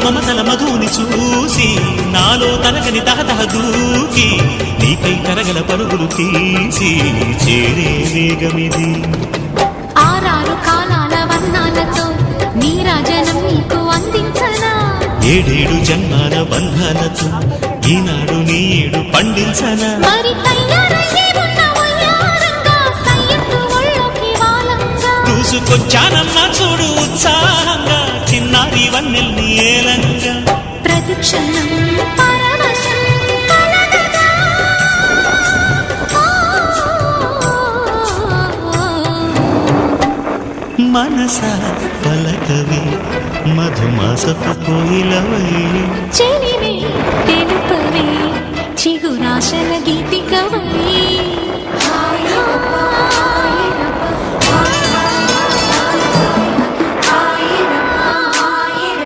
మమతల మధుని చూసి నాలో తరగని తహతహ దూకి నీకై తరగల పరుగులు తీసి చేరే వేగమిది. ఆరారు కాలాల వర్ణాలతో నీరాజనం నీకు అందించనా, ఏడేడు జన్మాల బంధాలతో ఈనాడు నీడు పండించనా. మరి తయారయ్యే ఉన్న వయ్యారంగా సయ్యత్తు ఒళ్ళోకి వాలంగా చూసుకొచ్చానన్నా చూడు ఉత్సాహంగా చిన్నారి వన్నెల్ని ఏలంగా. ప్రతిక్షణం పరవశం కలగగా మనసా పలకవే మధుమాసపు కోయిలవై, చెలివే తెలుపవే చిగురాశల గీతికవై.